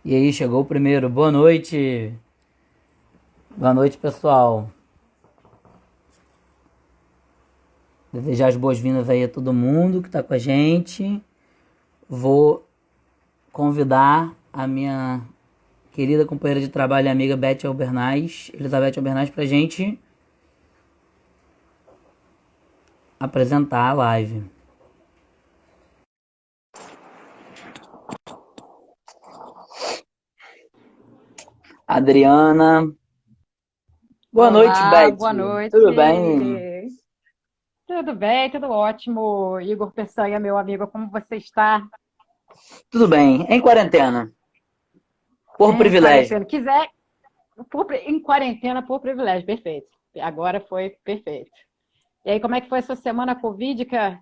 E aí, chegou o primeiro. Boa noite. Boa noite, pessoal. Desejar as boas-vindas aí a todo mundo que está com a gente. Vou convidar a minha querida companheira de trabalho e amiga Beth Albernaz, Elizabeth Albernaz, para a gente apresentar a live. Adriana. Boa noite, Olá, Beth. boa noite. Tudo bem? Tudo bem, tudo ótimo. Igor Peçanha, meu amigo, como você está? Tudo bem. Em quarentena. Por Em privilégio. quarentena. Quiser, em quarentena por privilégio, perfeito. Agora foi perfeito. E aí, como é que foi a sua semana Covid, cara?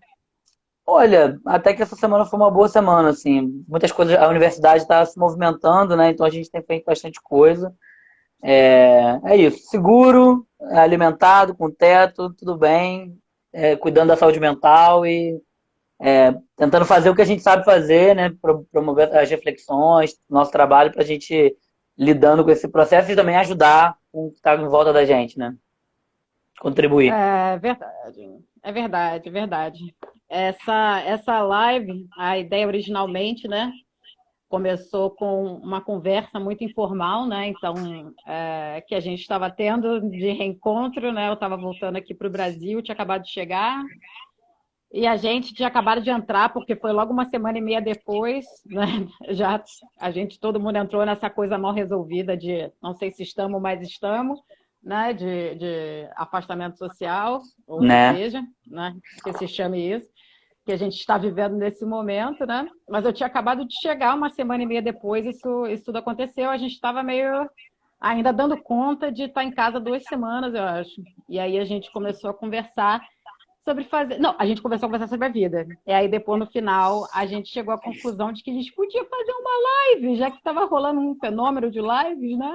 Olha, até que essa semana foi uma boa semana, assim. Muitas coisas, a universidade está se movimentando, né? Então a gente tem feito bastante coisa. É isso. Seguro, alimentado, com teto, tudo bem. Cuidando da saúde mental e tentando fazer o que a gente sabe fazer, né? Promover as reflexões, nosso trabalho para a gente lidando com esse processo e também ajudar com o que está em volta da gente, né? Contribuir. É verdade, é verdade, é verdade. Essa live, a ideia originalmente, né? Começou com uma conversa muito informal, né? Então, que a gente estava tendo de reencontro, né? Eu estava voltando aqui para o Brasil, tinha acabado de chegar, e a gente tinha acabado de entrar, porque foi logo uma semana e meia depois, né? Já todo mundo entrou nessa coisa mal resolvida de não sei se estamos, mas estamos, né? De afastamento social, ou que Né? seja, né? Que se chame isso que a gente está vivendo nesse momento, né? Mas eu tinha acabado de chegar uma semana e meia depois, isso tudo aconteceu. A gente estava meio ainda dando conta de estar em casa 2 semanas, eu acho. E aí a gente começou a conversar sobre fazer. Não, a gente começou a conversar sobre a vida. E aí depois, no final, a gente chegou à conclusão de que a gente podia fazer uma live, já que estava rolando um fenômeno de lives, né?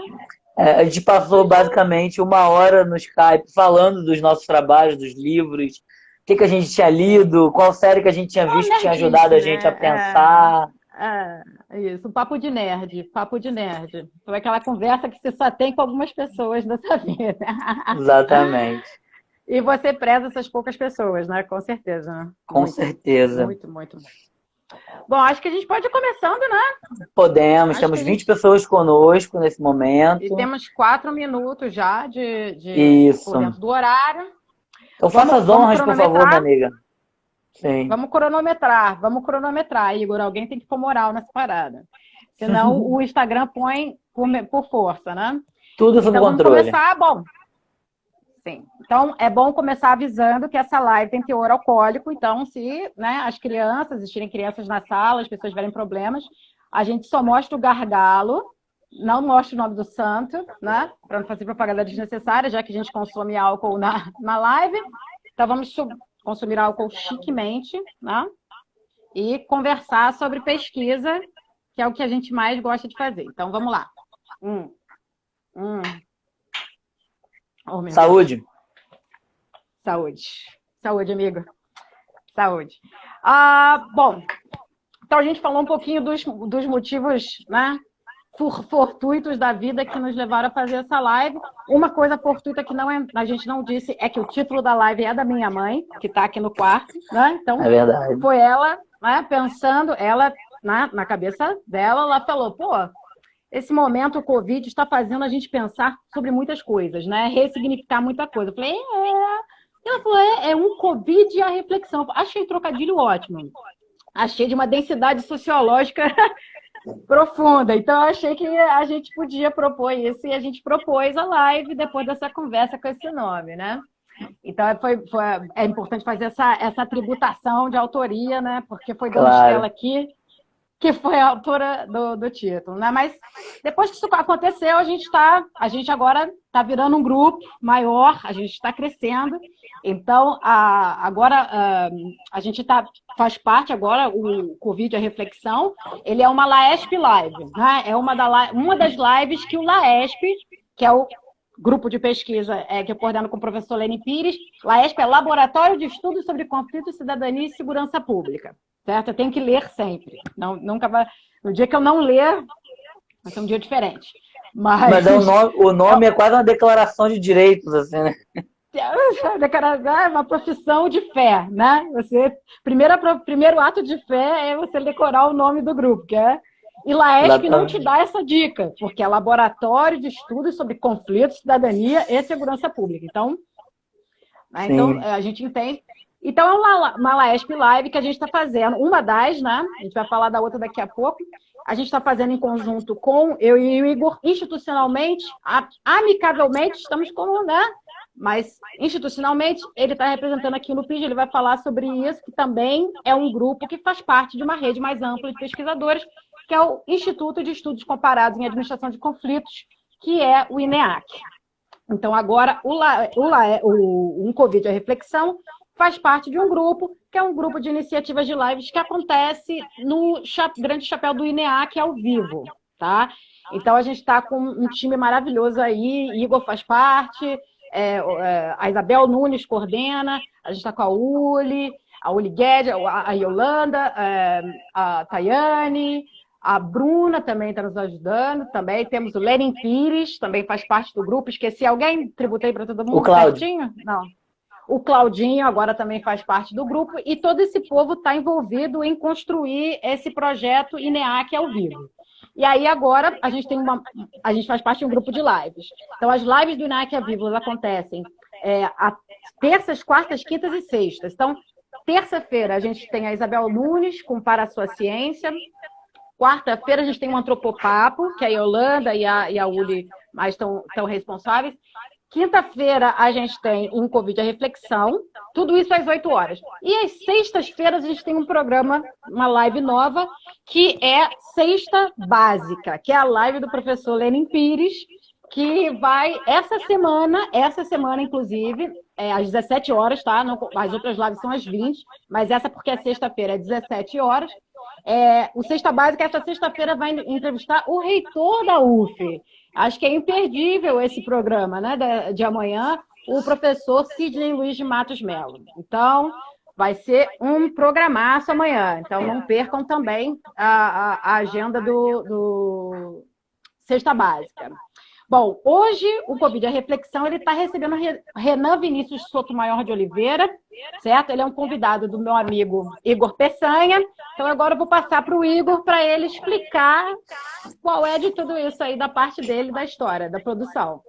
A gente passou basicamente uma hora no Skype falando dos nossos trabalhos, dos livros, o que a gente tinha lido, qual série que a gente tinha Uma visto que tinha ajudado nerdice, a gente a né? pensar. Isso, um papo de nerd, papo de nerd. Foi aquela conversa que você só tem com algumas pessoas nessa vida. Exatamente, E você preza essas poucas pessoas, né? Com certeza, né? com Muito, certeza. muito, muito. Bom, acho que a gente pode ir começando, né? Podemos, Acho que temos a 20 gente. pessoas conosco nesse E momento. temos 4 minutos já por Isso. dentro do horário. Então faça Vamos, as vamos honras, por favor, minha cronometrar. amiga. Sim. Vamos cronometrar, Igor. Alguém tem que pôr moral nessa parada. Senão o Instagram põe por força, né? Tudo sob Então vamos controle. começar. Bom, sim. Então, é bom começar avisando que essa live tem teor alcoólico. Então, se né, as crianças, existirem crianças na sala, as pessoas tiverem problemas, a gente só mostra o gargalo, não mostra o nome do santo, né? Para não fazer propaganda desnecessária, já que a gente consome álcool na live. Então, vamos consumir álcool chiquemente, né? E conversar sobre pesquisa, que é o que a gente mais gosta de fazer. Então, vamos lá. Hum, hum. Oh, meu Deus. Saúde. Saúde. Saúde, amigo. Saúde. Bom, então a gente falou um pouquinho dos motivos, né, fortuitos da vida que nos levaram a fazer essa live. Uma coisa fortuita que não a gente não disse é que o título da live é da minha mãe, que está aqui no quarto, né? É Então, verdade. foi ela, né, pensando, ela, na cabeça dela, ela falou, pô, esse momento, o Covid, está fazendo a gente pensar sobre muitas coisas, né? Ressignificar muita coisa. Eu falei, ela falou, é um Covid e a reflexão. Achei trocadilho ótimo. Achei de uma densidade sociológica profunda. Então, achei que a gente podia propor isso e a gente propôs a live depois dessa conversa com esse nome, né? Então, é importante fazer essa tributação de autoria, né? Porque foi Dona Estela Claro. aqui que foi a autora do título, né? Mas depois que isso aconteceu, a gente agora está virando um grupo maior, a gente está crescendo. Então, agora a gente faz parte agora, o Covid, a reflexão, ele é uma LAESP Live, né? É uma das lives que o LAESP, que é o grupo de pesquisa que eu coordeno com o professor Lene Pires, LAESP é Laboratório de Estudos sobre Conflito, Cidadania e Segurança Pública. Certo? Eu tenho que ler sempre. Não, nunca vai. No dia que eu não ler, Vai ser um dia diferente. Mas o nome é quase uma declaração de direitos, assim, né? É uma profissão de fé, né? Primeiro ato de fé é você decorar o nome do grupo, que é... E Laesp não te dá essa dica, porque é Laboratório de Estudos sobre Conflitos, Cidadania e Segurança Pública. Então, né? Então a gente entende. Então, é uma Laesp Live que a gente está fazendo, uma das, né? A gente vai falar da outra daqui a pouco. A gente está fazendo em conjunto com eu e o Igor, institucionalmente, amicavelmente, estamos como, né? Mas, institucionalmente, ele está representando aqui no PID, ele vai falar sobre isso, que também é um grupo que faz parte de uma rede mais ampla de pesquisadores, que é o Instituto de Estudos Comparados em Administração de Conflitos, que é o INEAC. Então, agora, o Covid, a Reflexão, faz parte de um grupo, que é um grupo de iniciativas de lives que acontece no Grande Chapéu do INEAC ao vivo, tá? Então, a gente está com um time maravilhoso aí, Igor faz parte, a Isabel Nunes coordena, a gente está com a Uli Guedes, a Yolanda, a Tayane, a Bruna também está nos ajudando, também temos o Lenin Pires, também faz parte do grupo, esqueci alguém? Tributei para todo mundo certinho? Não. O Claudinho agora também faz parte do grupo, e todo esse povo está envolvido em construir esse projeto INEAC ao vivo. E aí agora a gente faz parte de um grupo de lives. Então as lives do INEAC ao vivo acontecem terças, quartas, quintas e sextas. Então, terça-feira a gente tem a Isabel Nunes com Para a Sua Ciência. Quarta-feira a gente tem um Antropopapo, que a Yolanda e a Uli mais estão responsáveis. Quinta-feira a gente tem um Covid a Reflexão, tudo isso às 8 horas. E às sextas-feiras a gente tem um programa, uma live nova, que é Sexta Básica, que é a live do professor Lenin Pires, que vai essa semana inclusive, às 17 horas, tá? As outras lives são às 20, mas essa porque é sexta-feira, às 17 horas. O Sexta Básica, essa sexta-feira, vai entrevistar o reitor da UF. Acho que é imperdível esse programa, né, de amanhã, o professor Sidney Luiz de Matos Melo. Então, vai ser um programaço amanhã. Então, não percam também a agenda do Sexta Básica. Bom, hoje o Covid a Reflexão, ele está recebendo Renan Vinícius Sotomayor de Oliveira, certo? Ele é um convidado do meu amigo Igor Peçanha. Então agora eu vou passar para o Igor para ele explicar qual é de tudo isso aí da parte dele, da história, da produção.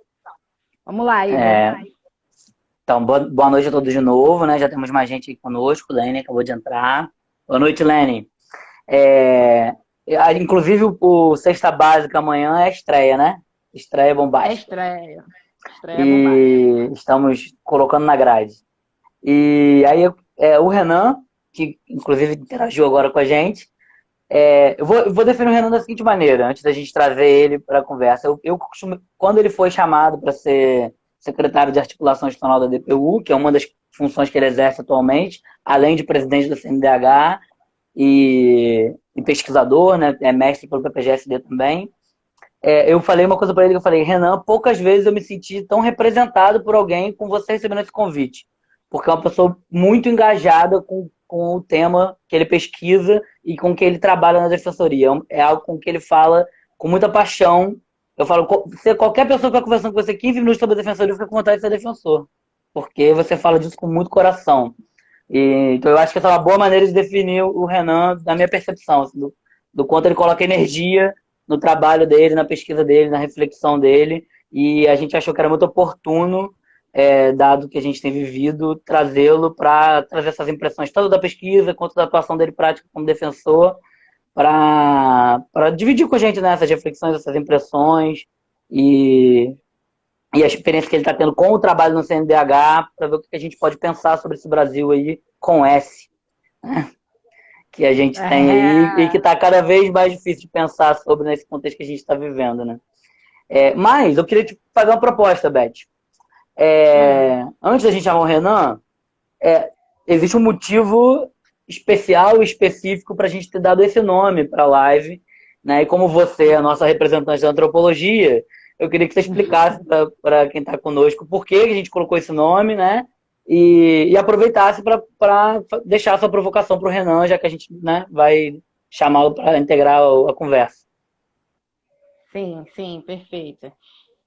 Vamos lá, Igor. Então, boa noite a todos de novo, né? Já temos mais gente aqui conosco, Lene acabou de entrar. Boa noite, Lene. Inclusive o Sexta Básica amanhã é estreia, né? Estreia bombástica. Estreia bombástica. Estamos colocando na grade. E aí o Renan, que inclusive interagiu agora com a gente, eu vou definir o Renan da seguinte maneira, antes da gente trazer ele para a conversa. Eu costumo, quando ele foi chamado para ser secretário de articulação institucional da DPU, que é uma das funções que ele exerce atualmente, além de presidente da CNDH e pesquisador, né? É mestre pelo PPGSD também. Eu falei uma coisa para ele, que eu falei, Renan, poucas vezes eu me senti tão representado por alguém com você recebendo esse convite, porque é uma pessoa muito engajada com o tema que ele pesquisa e com que ele trabalha na defensoria. É algo com que ele fala com muita paixão. Eu falo, qualquer pessoa que está conversando com você 15 minutos sobre a defensoria fica com vontade de ser defensor, porque você fala disso com muito coração. Então eu acho que essa é uma boa maneira de definir o Renan, na minha percepção, assim, do quanto ele coloca energia no trabalho dele, na pesquisa dele, na reflexão dele, e a gente achou que era muito oportuno, dado que a gente tem vivido, trazê-lo para trazer essas impressões, tanto da pesquisa quanto da atuação dele prática como defensor, para dividir com a gente, né, essas reflexões, essas impressões, e a experiência que ele está tendo com o trabalho no CNDH, para ver o que a gente pode pensar sobre esse Brasil aí com S, né? Que a gente tem aí e que está cada vez mais difícil de pensar sobre nesse contexto que a gente está vivendo, né? Mas eu queria te fazer uma proposta, Beth. Antes da gente chamar o Renan, existe um motivo especial e específico para a gente ter dado esse nome para a live, né? E como você é a nossa representante da antropologia, eu queria que você explicasse para quem está conosco por que a gente colocou esse nome, né? E aproveitasse para deixar a sua provocação para o Renan, já que a gente, né, vai chamá-lo para integrar a conversa. Sim, sim, perfeito.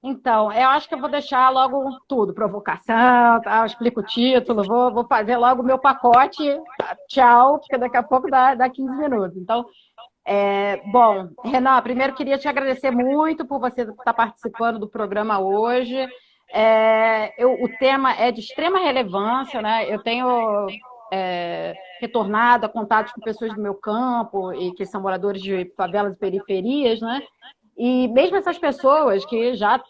Então, eu acho que eu vou deixar logo tudo, provocação, tá? Eu explico o título, vou fazer logo o meu pacote, tchau, porque daqui a pouco dá 15 minutos. Então, bom, Renan, primeiro queria te agradecer muito por você estar participando do programa hoje. O tema é de extrema relevância, né? Eu tenho retornado a contatos com pessoas do meu campo e que são moradores de favelas e periferias, né? E mesmo essas pessoas que já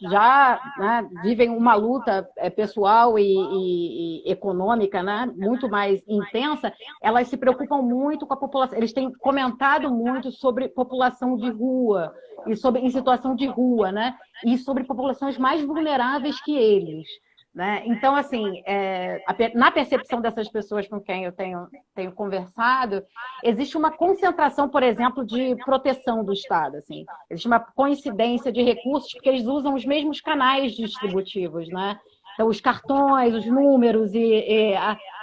né, vivem uma luta pessoal e econômica, né, muito mais intensa, elas se preocupam muito com a população. Eles têm comentado muito sobre população de rua e em situação de rua, né, e sobre populações mais vulneráveis que eles. Né? Então, assim, na percepção dessas pessoas com quem eu tenho conversado, existe uma concentração, por exemplo, de proteção do Estado. Assim. Existe uma coincidência de recursos, porque eles usam os mesmos canais distributivos. Né? Então, os cartões, os números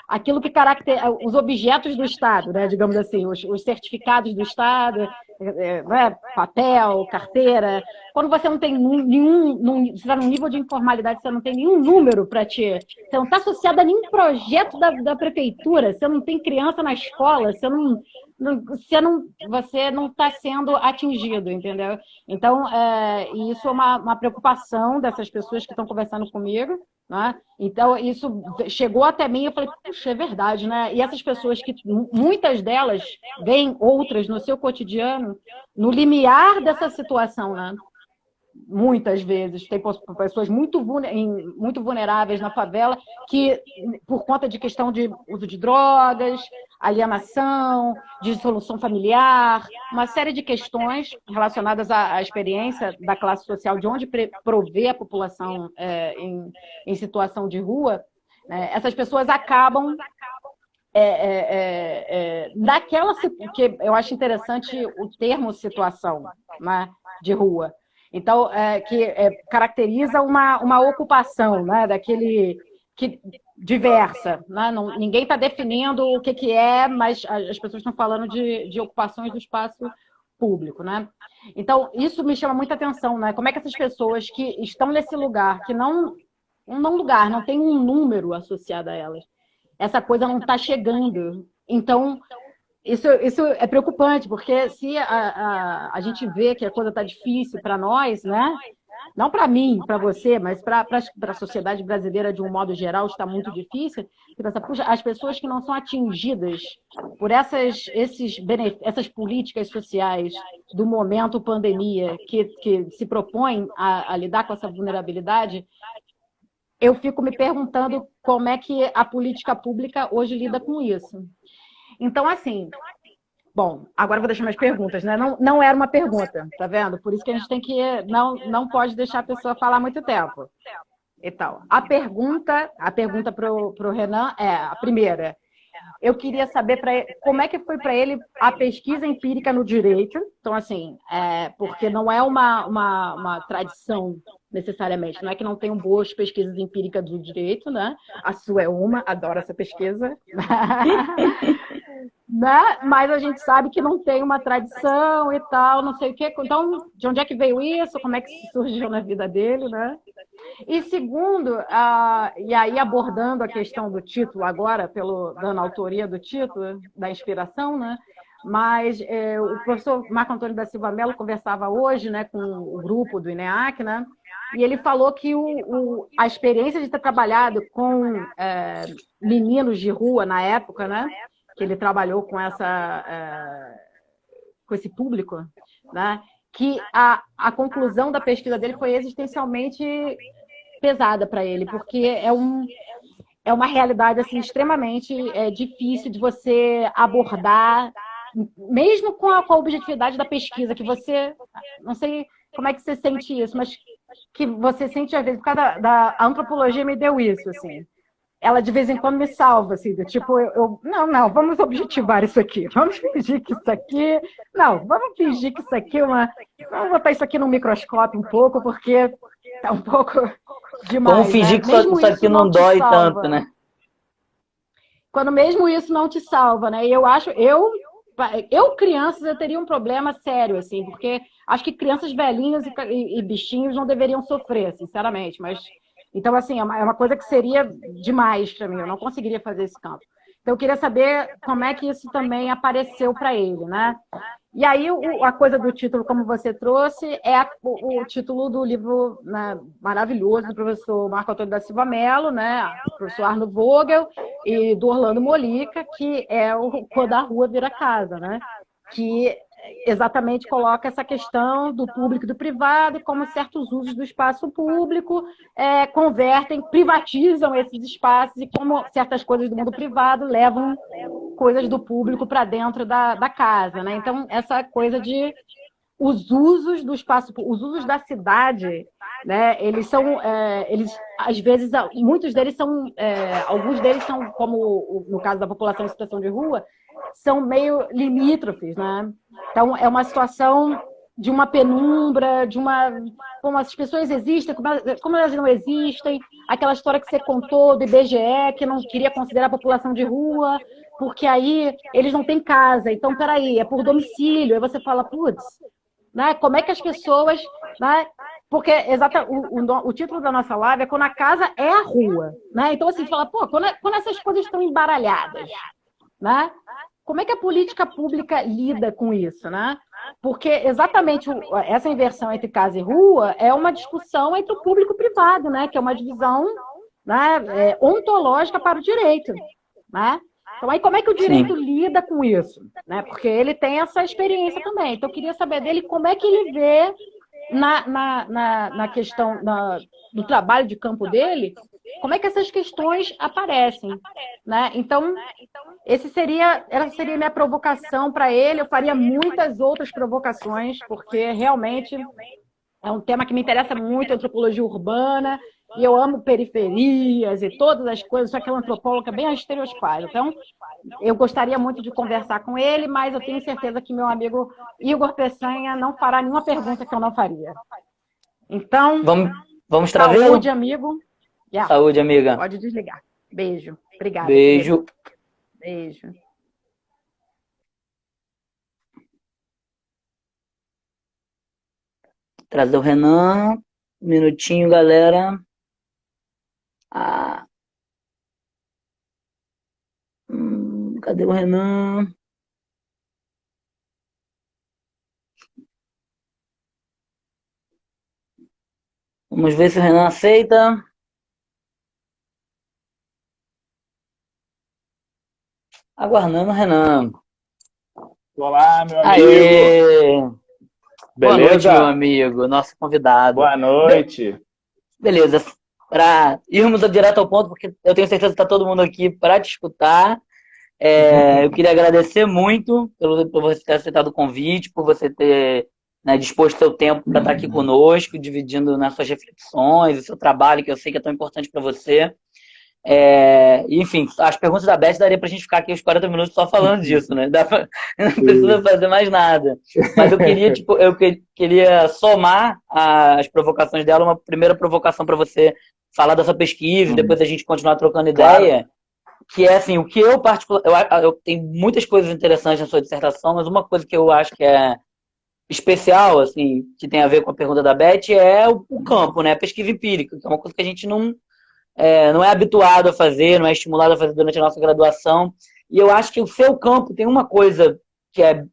aquilo que caracteriza os objetos do Estado, né? Digamos assim, os certificados do Estado, né? Papel, carteira. Quando você não tem você está num nível de informalidade, você não tem nenhum número para você não está associado a nenhum projeto da prefeitura, você não tem criança na escola, você não está sendo atingido, entendeu? Então, isso é uma preocupação dessas pessoas que estão conversando comigo, né? Então, isso chegou até mim e eu falei, puxa, é verdade, né? E essas pessoas que, muitas delas, veem outras no seu cotidiano, no limiar dessa situação, né? Muitas vezes, tem pessoas muito vulneráveis na favela que, por conta de questão de uso de drogas, alienação, dissolução familiar, uma série de questões relacionadas à experiência da classe social de onde prover a população em situação de rua, né? Essas pessoas acabam naquela que eu acho interessante o termo situação, né, de rua. Então, caracteriza uma ocupação, né, diversa. Né? Ninguém está definindo o que é, mas as pessoas estão falando de ocupações do espaço público. Né? Então, isso me chama muita atenção. Né? Como é que essas pessoas que estão nesse lugar, que não tem um número associado a elas, essa coisa não está chegando. Então, isso é preocupante, porque se a gente vê que a coisa está difícil para nós, né? Não para mim, para você, mas para a sociedade brasileira de um modo geral está muito difícil. Você pensa, puxa, as pessoas que não são atingidas por essas políticas sociais do momento pandemia que se propõem a lidar com essa vulnerabilidade, eu fico me perguntando como é que a política pública hoje lida com isso. Então, assim, bom, agora eu vou deixar minhas perguntas, né? Não era uma pergunta, tá vendo? Por isso que a gente tem que não pode deixar a pessoa falar muito tempo. E tal. A pergunta para o Renan a primeira. Eu queria saber como é que foi para ele a pesquisa empírica no direito. Então, assim, porque não é uma tradição necessariamente, não é que não tenham boas pesquisas empíricas do direito, né? A sua é uma, adoro essa pesquisa. Né? Mas a gente sabe que não tem uma tradição e tal, não sei o quê. Então, de onde é que veio isso? Como é que surgiu na vida dele, né? E segundo, e aí abordando a questão do título agora, dando autoria do título, da inspiração, né? Mas o professor Marco Antônio da Silva Mello conversava hoje, né, com o grupo do INEAC, né? E ele falou que a experiência de ter trabalhado com meninos de rua na época, né? Que ele trabalhou com esse público, né? Que a conclusão da pesquisa dele foi existencialmente pesada para ele, porque é uma realidade assim, extremamente difícil de você abordar, mesmo com a objetividade da pesquisa, que você, não sei como é que você sente isso, mas que você sente às vezes, por causa a antropologia me deu isso, assim. Ela de vez em quando me salva, assim, tipo, não, vamos objetivar isso aqui, vamos fingir que isso aqui, vamos fingir que isso aqui vamos botar isso aqui no microscópio um pouco, porque tá um pouco demais. Vamos fingir que isso aqui não dói tanto, né? Quando mesmo isso não te salva, né? E eu crianças, eu teria um problema sério, assim, porque Acho que crianças velhinhas e bichinhos não deveriam sofrer, sinceramente. Mas então, assim, é uma coisa que seria demais para mim. Eu não conseguiria fazer esse campo. Então, eu queria saber como é que isso também apareceu para ele, né? E aí, a coisa do título, como você trouxe, é o título do livro, né, maravilhoso do professor Marco Antônio da Silva Mello, né, do professor Arno Vogel e do Orlando Molica, que é o Quando a Rua Vira Casa, né? Que exatamente coloca essa questão do público e do privado e como certos usos do espaço público convertem, privatizam esses espaços e como certas coisas do mundo privado levam coisas do público para dentro da casa, né? Então, essa coisa de os usos do espaço, os usos da cidade, né? Eles são, eles às vezes, muitos deles são, alguns deles são, como no caso da população em situação de rua, são meio limítrofes, né? Então, é uma situação de uma penumbra, de uma... Como as pessoas existem, como elas não existem, aquela história que você contou do IBGE, que não queria considerar a população de rua, porque aí eles não têm casa, então, peraí, é por domicílio. Aí você fala, putz, né? Como é que as pessoas... Né? Porque o título da nossa live é Quando a Casa é a Rua. Né? Então, assim, fala, pô, quando essas coisas estão embaralhadas, né? Como é que a política pública lida com isso, né? Porque exatamente essa inversão entre casa e rua é uma discussão entre o público e o privado, né? Que é uma divisão, né, ontológica para o direito, né? Então, aí como é que o direito lida com isso? Né? Porque ele tem essa experiência também. Então, eu queria saber dele como é que ele vê na questão do trabalho de campo dele, como é que essas questões aparecem, né? Então, essa seria minha provocação para ele. Eu faria muitas outras provocações, porque realmente é um tema que me interessa muito, antropologia urbana, e eu amo periferias e todas as coisas, sou aquela antropóloga bem estereotipada. Então, eu gostaria muito de conversar com ele, mas eu tenho certeza que meu amigo Igor Peçanha não fará nenhuma pergunta que eu não faria. Então, vamos travê-lo? Saúde, amigo. Yeah. Saúde, amiga. Pode desligar. Beijo. Obrigada. Beijo. Beijo. Trazer o Renan. Um minutinho, galera. Cadê o Renan? Vamos ver se o Renan aceita. Aguardando o Renan. Olá, meu amigo. Aê! Boa Beleza? noite, meu amigo, nosso convidado. Boa noite. Beleza. Para irmos direto ao ponto, porque eu tenho certeza que está todo mundo aqui para te escutar. Eu queria agradecer muito por você ter aceitado o convite, por você ter, né, disposto seu tempo para estar aqui conosco, dividindo nas suas reflexões, o seu trabalho, que eu sei que é tão importante para você. Enfim, as perguntas da Beth daria pra gente ficar aqui uns 40 minutos só falando disso, né? Não precisa fazer mais nada. Mas eu queria somar as provocações dela, uma primeira provocação para você falar da sua pesquisa, e depois a gente continuar trocando ideia, que é assim, o que eu eu tenho muitas coisas interessantes na sua dissertação, mas uma coisa que eu acho que é especial, assim, que tem a ver com a pergunta da Beth, é o campo, né? A pesquisa empírica, que é uma coisa que a gente não é habituado a fazer, não é estimulado a fazer durante a nossa graduação. E eu acho que o seu campo tem uma coisa que é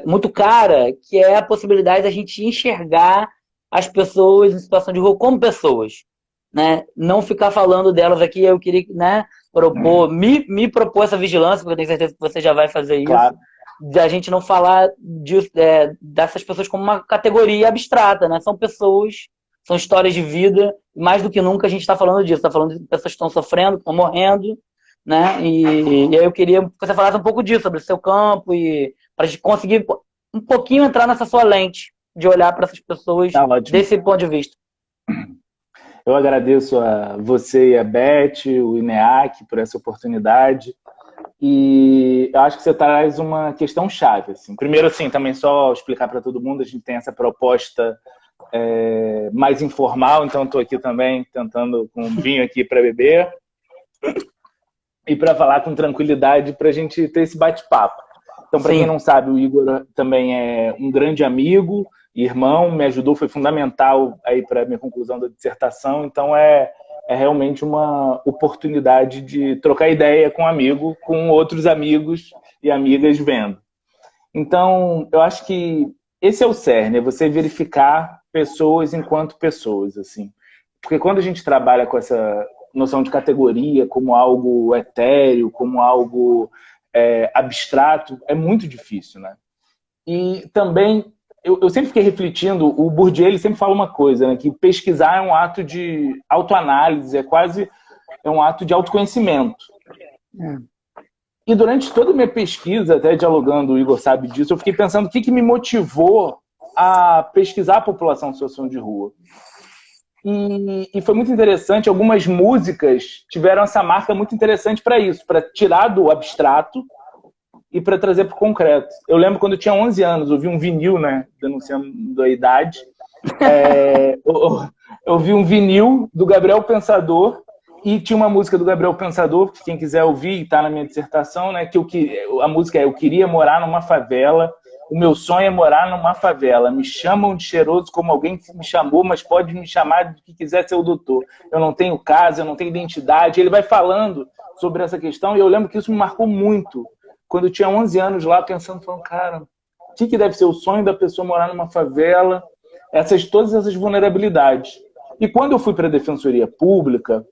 muito cara, que é a possibilidade da gente enxergar as pessoas em situação de rua como pessoas. Né? Não ficar falando delas aqui, eu queria, né, me propor essa vigilância, porque eu tenho certeza que você já vai fazer isso. Claro. Da gente não falar dessas pessoas como uma categoria abstrata, né? São pessoas, são histórias de vida, mais do que nunca a gente está falando disso, está falando de pessoas que estão sofrendo, que estão morrendo, né? E aí eu queria que você falasse um pouco disso, sobre o seu campo, e para a gente conseguir um pouquinho entrar nessa sua lente, de olhar para essas pessoas desse ponto de vista. Eu agradeço a você e a Beth, o INEAC, por essa oportunidade. E eu acho que você traz uma questão chave. Assim. Primeiro, assim, também só explicar para todo mundo, a gente tem essa proposta mais informal, então estou aqui também tentando com um vinho aqui para beber e para falar com tranquilidade para a gente ter esse bate-papo. Então, para Sim. quem não sabe, o Igor também é um grande amigo, irmão, me ajudou, foi fundamental aí para a minha conclusão da dissertação. Então, é realmente uma oportunidade de trocar ideia com um amigo, com outros amigos e amigas vendo. Então, eu acho que esse é o cerne, é você verificar pessoas enquanto pessoas, assim. Porque quando a gente trabalha com essa noção de categoria como algo etéreo, como algo abstrato, é muito difícil, né? E também, eu sempre fiquei refletindo, o Bourdieu ele sempre fala uma coisa, né? Que pesquisar é um ato de autoanálise, é um ato de autoconhecimento. E durante toda a minha pesquisa, até dialogando, o Igor sabe disso, eu fiquei pensando o que me motivou a pesquisar a população em situação de rua. E foi muito interessante, algumas músicas tiveram essa marca muito interessante para isso, para tirar do abstrato e para trazer para o concreto. Eu lembro quando eu tinha 11 anos, eu vi um vinil, né, denunciando a idade, eu vi um vinil do Gabriel Pensador, e tinha uma música do Gabriel Pensador, que quem quiser ouvir, está na minha dissertação, né, a música é: eu queria morar numa favela, o meu sonho é morar numa favela, me chamam de cheiroso como alguém que me chamou, mas pode me chamar de que quiser ser o doutor. Eu não tenho casa, eu não tenho identidade. Ele vai falando sobre essa questão, e eu lembro que isso me marcou muito. Quando eu tinha 11 anos lá, pensando, falando, cara, o que deve ser o sonho da pessoa morar numa favela? Todas essas vulnerabilidades. E quando eu fui para a Defensoria Pública,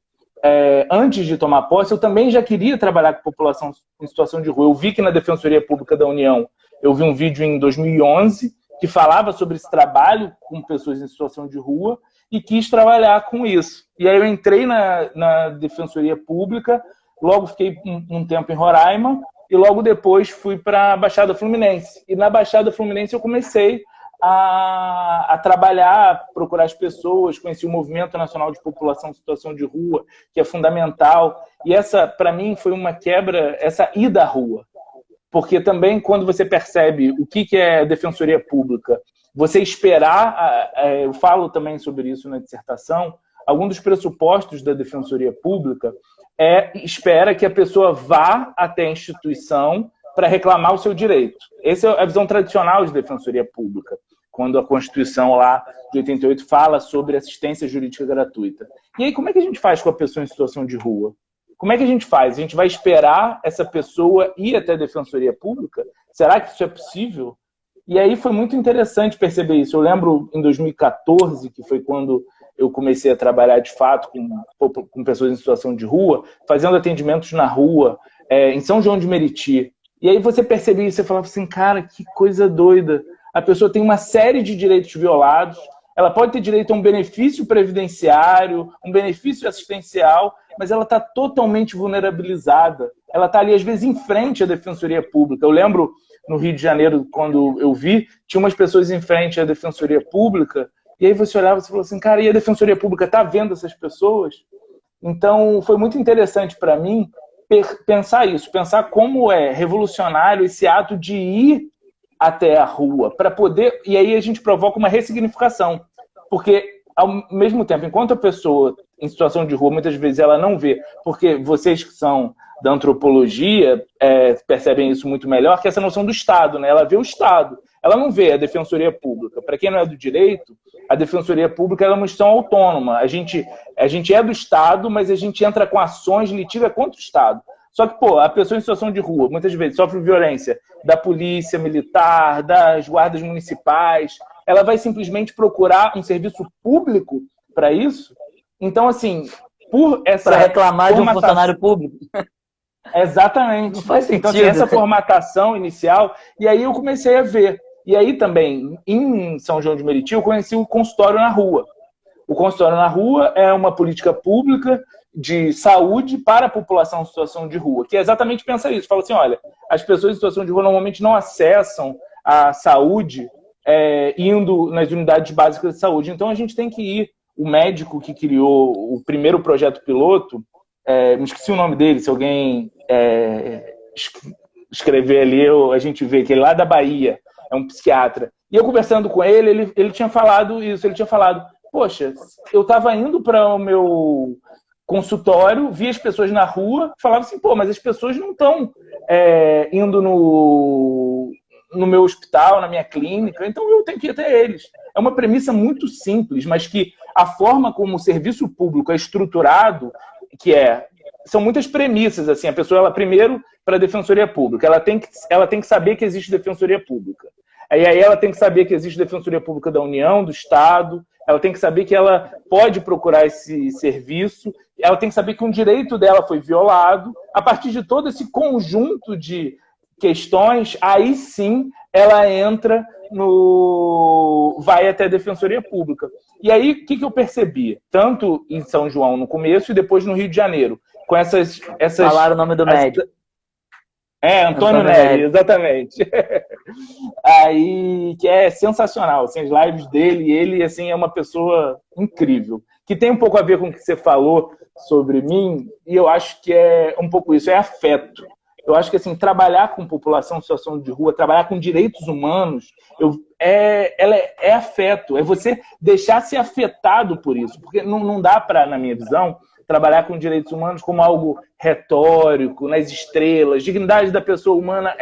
antes de tomar posse, eu também já queria trabalhar com população em situação de rua. Eu vi que na Defensoria Pública da União, eu vi um vídeo em 2011 que falava sobre esse trabalho com pessoas em situação de rua e quis trabalhar com isso. E aí eu entrei na Defensoria Pública, logo fiquei um tempo em Roraima e logo depois fui para a Baixada Fluminense. E na Baixada Fluminense eu comecei a trabalhar, procurar as pessoas, conheci o Movimento Nacional de População em Situação de Rua, que é fundamental. E essa, para mim, foi uma quebra, essa ida à rua. Porque também, quando você percebe o que é Defensoria Pública, você esperar, eu falo também sobre isso na dissertação, algum dos pressupostos da Defensoria Pública espera que a pessoa vá até a instituição para reclamar o seu direito. Essa é a visão tradicional de Defensoria Pública, quando a Constituição lá de 88 fala sobre assistência jurídica gratuita. E aí, como é que a gente faz com a pessoa em situação de rua? Como é que a gente faz? A gente vai esperar essa pessoa ir até a Defensoria Pública? Será que isso é possível? E aí foi muito interessante perceber isso. Eu lembro em 2014, que foi quando eu comecei a trabalhar de fato com pessoas em situação de rua, fazendo atendimentos na rua, em São João de Meriti. E aí você percebia isso, você falava assim, cara, que coisa doida. A pessoa tem uma série de direitos violados, ela pode ter direito a um benefício previdenciário, um benefício assistencial, mas ela está totalmente vulnerabilizada. Ela está ali, às vezes, em frente à Defensoria Pública. Eu lembro, no Rio de Janeiro, quando eu vi, tinha umas pessoas em frente à Defensoria Pública, e aí você olhava e falou assim, cara, e a Defensoria Pública está vendo essas pessoas? Então, foi muito interessante para mim pensar isso, pensar como é revolucionário esse ato de ir até a rua, para poder... E aí a gente provoca uma ressignificação, porque, ao mesmo tempo, enquanto a pessoa em situação de rua, muitas vezes ela não vê, porque vocês que são da antropologia percebem isso muito melhor, que essa noção do Estado, né? Ela vê o Estado, ela não vê a Defensoria Pública. Para quem não é do direito, a Defensoria Pública é uma instituição autônoma. A gente é do Estado, mas a gente entra com ações litigas contra o Estado. Só que, a pessoa em situação de rua, muitas vezes, sofre violência da polícia militar, das guardas municipais, ela vai simplesmente procurar um serviço público para isso. Então, assim, por essa... Para reclamar de um funcionário público. Exatamente. Não faz sentido. Então, assim, essa formatação inicial, e aí eu comecei a ver. E aí também, em São João de Meriti, eu conheci o consultório na rua. O consultório na rua é uma política pública de saúde para a população em situação de rua, que exatamente pensa isso. Fala assim, olha, as pessoas em situação de rua normalmente não acessam a saúde indo nas unidades básicas de saúde. Então, a gente tem que ir. O médico que criou o primeiro projeto piloto, me esqueci o nome dele, se alguém escrever ali, a gente vê que ele é lá da Bahia, é um psiquiatra. E eu conversando com ele tinha falado isso, ele tinha falado, poxa, eu estava indo para o meu consultório, via as pessoas na rua, falava assim, mas as pessoas não estão indo no meu hospital, na minha clínica, então eu tenho que ir até eles. É uma premissa muito simples, mas que a forma como o serviço público é estruturado, são muitas premissas, assim, a pessoa, primeiro, para a Defensoria Pública, ela tem que saber que existe Defensoria Pública. Aí ela tem que saber que existe Defensoria Pública da União, do Estado, ela tem que saber que ela pode procurar esse serviço, ela tem que saber que um direito dela foi violado. A partir de todo esse conjunto de questões, aí sim ela entra vai até a Defensoria Pública. E aí, o que eu percebi? Tanto em São João no começo e depois no Rio de Janeiro, com essas... Falaram o nome do médico. Antônio Nery, exatamente. Aí, que é sensacional, assim, as lives dele, ele, assim, é uma pessoa incrível, que tem um pouco a ver com o que você falou sobre mim, e eu acho que é um pouco isso, é afeto. Eu acho que, assim, trabalhar com população em situação de rua, trabalhar com direitos humanos, é afeto, é você deixar ser afetado por isso, porque não dá para, na minha visão, trabalhar com direitos humanos como algo retórico, nas estrelas. Dignidade da pessoa humana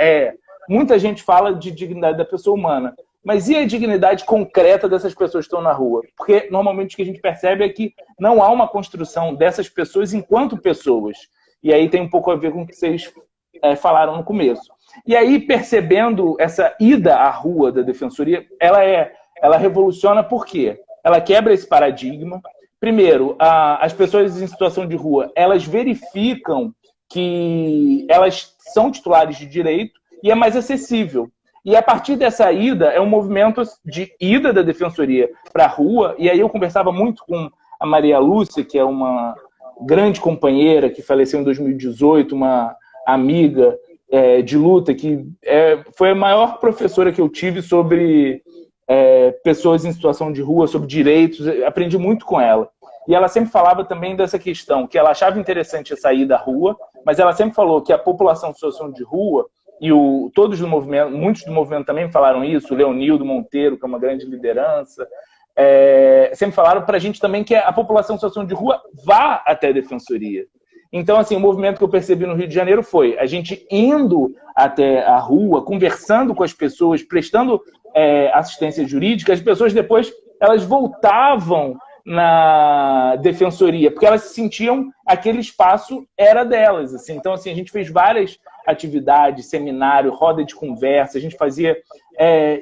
muita gente fala de dignidade da pessoa humana, mas e a dignidade concreta dessas pessoas que estão na rua? Porque, normalmente, o que a gente percebe é que não há uma construção dessas pessoas enquanto pessoas. E aí tem um pouco a ver com o que vocês falaram no começo. E aí, percebendo essa ida à rua da Defensoria, ela revoluciona por quê? Ela quebra esse paradigma. Primeiro, as pessoas em situação de rua, elas verificam que elas são titulares de direito e é mais acessível. E a partir dessa ida, é um movimento de ida da Defensoria para a rua, e aí eu conversava muito com a Maria Lúcia, que é uma grande companheira, que faleceu em 2018, uma amiga de luta, que foi a maior professora que eu tive sobre pessoas em situação de rua, sobre direitos, aprendi muito com ela. E ela sempre falava também dessa questão, que ela achava interessante sair da rua, mas ela sempre falou que a população em situação de rua, e todos do movimento, muitos do movimento também falaram isso, o Leonildo Monteiro, que é uma grande liderança, sempre falaram para a gente também que a população em situação de rua vá até a Defensoria. Então, assim, o movimento que eu percebi no Rio de Janeiro foi a gente indo até a rua, conversando com as pessoas, prestando assistência jurídica, as pessoas depois elas voltavam na Defensoria, porque elas se sentiam aquele espaço era delas. Assim. Então, assim, a gente fez várias atividades, seminário, roda de conversa, a gente fazia...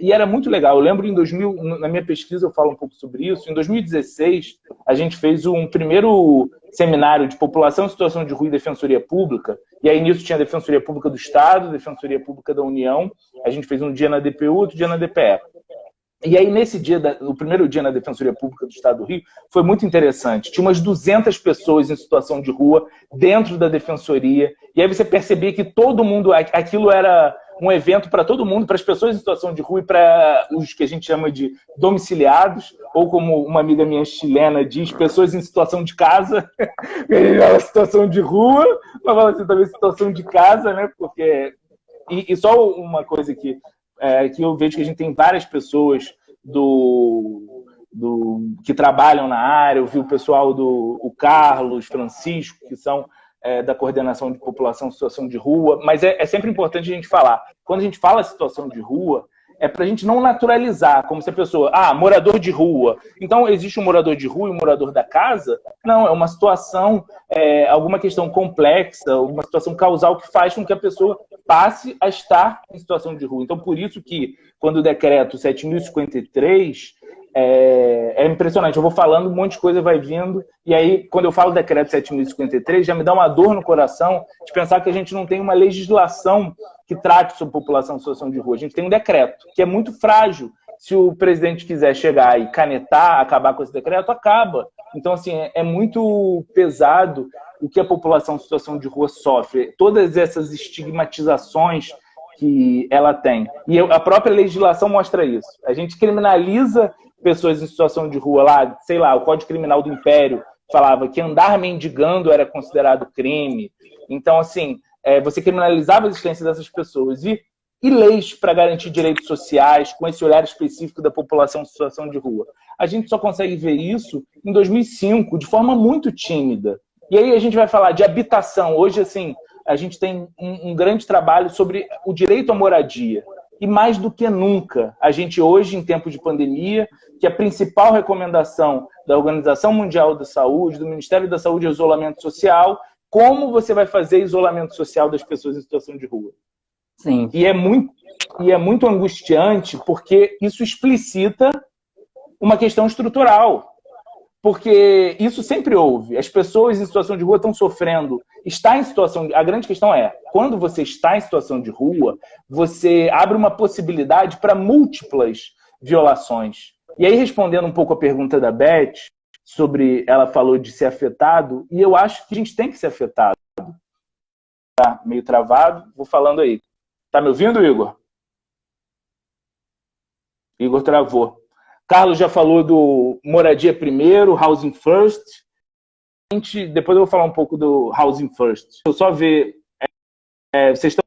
e era muito legal. Eu lembro na minha pesquisa eu falo um pouco sobre isso, em 2016 a gente fez um primeiro seminário de população em situação de rua e Defensoria Pública, e aí nisso tinha a Defensoria Pública do Estado, Defensoria Pública da União, a gente fez um dia na DPU, outro dia na DPE. E aí, nesse dia, o primeiro dia na Defensoria Pública do Estado do Rio, foi muito interessante. Tinha umas 200 pessoas em situação de rua dentro da Defensoria. E aí você percebia que todo mundo, aquilo era um evento para todo mundo, para as pessoas em situação de rua e para os que a gente chama de domiciliados, ou como uma amiga minha chilena diz, pessoas em situação de casa. Ela situação de rua, mas fala assim também situação de casa, né? Porque... E só uma coisa que eu vejo que a gente tem várias pessoas que trabalham na área. Eu vi o pessoal o Carlos, Francisco, que são da coordenação de população em situação de rua, mas é sempre importante a gente falar. Quando a gente fala situação de rua, é para a gente não naturalizar, como se a pessoa, morador de rua. Então, existe um morador de rua e um morador da casa? Não, é uma situação, alguma questão complexa, alguma situação causal que faz com que a pessoa passe a estar em situação de rua. Então, por isso que, quando o decreto 7.053, é impressionante. Eu vou falando, um monte de coisa vai vindo, e aí, quando eu falo decreto 7.053, já me dá uma dor no coração de pensar que a gente não tem uma legislação que trate sobre população em situação de rua. A gente tem um decreto, que é muito frágil. Se o presidente quiser chegar e canetar, acabar com esse decreto, acaba. Então, assim, é muito pesado o que a população em situação de rua sofre. Todas essas estigmatizações que ela tem. E a própria legislação mostra isso. A gente criminaliza pessoas em situação de rua lá, sei lá, o Código Criminal do Império falava que andar mendigando era considerado crime. Então, assim, você criminalizava a existência dessas pessoas. E leis para garantir direitos sociais, com esse olhar específico da população em situação de rua. A gente só consegue ver isso em 2005, de forma muito tímida. E aí a gente vai falar de habitação. Hoje, assim, a gente tem um grande trabalho sobre o direito à moradia. E mais do que nunca, a gente hoje, em tempo de pandemia, que a principal recomendação da Organização Mundial da Saúde, do Ministério da Saúde é o isolamento social. Como você vai fazer isolamento social das pessoas em situação de rua? Sim. E é muito angustiante, porque isso explicita uma questão estrutural. Porque isso sempre houve. As pessoas em situação de rua estão sofrendo. A grande questão é, quando você está em situação de rua, você abre uma possibilidade para múltiplas violações. E aí, respondendo um pouco a pergunta da Beth, ela falou de ser afetado, e eu acho que a gente tem que ser afetado. Tá meio travado, vou falando aí. Tá me ouvindo, Igor? Igor travou. Carlos já falou do moradia primeiro, housing first. Depois eu vou falar um pouco do housing first. Eu só ver... vocês estão